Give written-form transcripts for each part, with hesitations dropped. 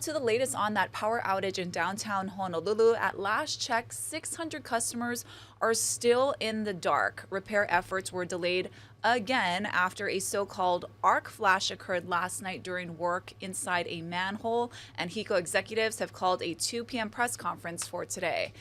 to the latest on that power outage in downtown Honolulu. At last check, 600 customers are still in the dark. Repair efforts were delayed again after a so-called arc flash occurred last night during work inside a manhole, and HECO executives have called a 2 p.m. press conference for today.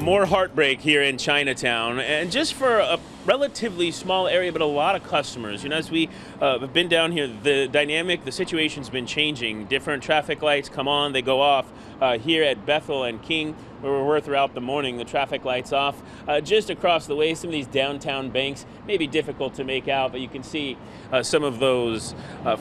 More heartbreak here in Chinatown, and just for a relatively small area, but a lot of customers. You know, as we have been down here, the situation's been changing. Different traffic lights come on, they go off. Here at Bethel and King, where we were throughout the morning, the traffic lights off. Just across the way, some of these downtown banks may be difficult to make out, but you can see some of those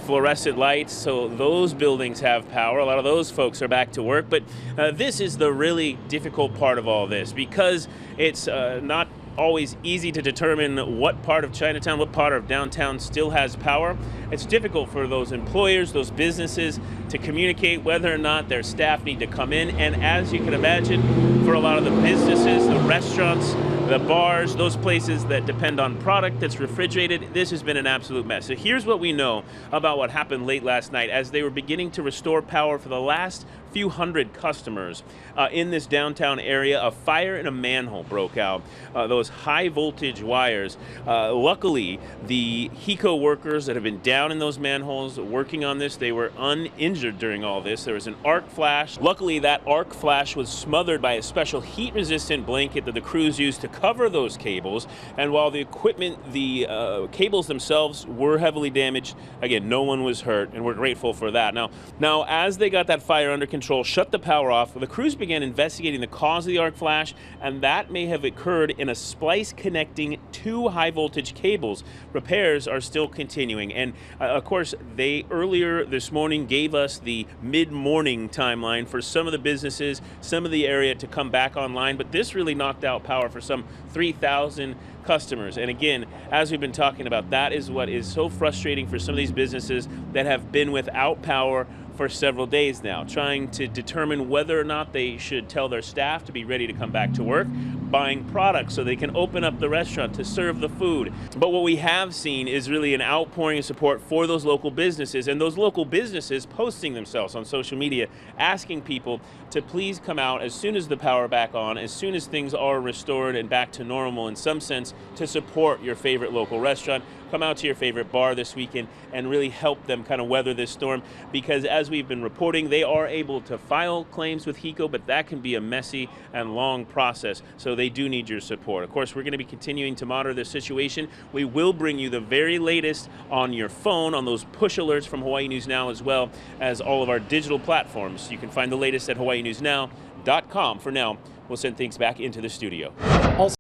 fluorescent lights. So those buildings have power. A lot of those folks are back to work. But this is the really difficult part of all this, because it's not always easy to determine what part of Chinatown, what part of downtown still has power. It's difficult for those employers, those businesses, to communicate whether or not their staff need to come in. And as you can imagine, for a lot of the businesses, the restaurants, the bars, those places that depend on product that's refrigerated, this has been an absolute mess. So here's what we know about what happened late last night as they were beginning to restore power for the last few hundred customers in this downtown area. A fire in a manhole broke out. Those high voltage wires. Luckily, the HECO workers that have been down in those manholes working on this, they were uninjured during all this. There was an arc flash. Luckily, that arc flash was smothered by a special heat-resistant blanket that the crews used to cover those cables. And while the equipment, the cables themselves were heavily damaged, again, no one was hurt, and we're grateful for that. Now, as they got that fire under control, shut the power off, the crews began investigating the cause of the arc flash, and that may have occurred in a splice connecting two high voltage cables. Repairs are still continuing, and of course, they earlier this morning gave us the mid-morning timeline for some of the businesses, some of the area to come back online, but this really knocked out power for some 3,000 customers. And again, as we've been talking about, that is what is so frustrating for some of these businesses that have been without power for several days now, trying to determine whether or not they should tell their staff to be ready to come back to work, buying products so they can open up the restaurant to serve the food. But what we have seen is really an outpouring of support for those local businesses, and those local businesses posting themselves on social media, asking people to please come out as soon as the power back on, as soon as things are restored and back to normal in some sense, to support your favorite local restaurant. Come out to your favorite bar this weekend and really help them kind of weather this storm, because as we've been reporting, they are able to file claims with HECO, but that can be a messy and long process, so they do need your support. Of course, we're going to be continuing to monitor this situation. We will bring you the very latest on your phone, on those push alerts from Hawaii News Now, as well as all of our digital platforms. You can find the latest at hawaiinewsnow.com. For now, we'll send things back into the studio.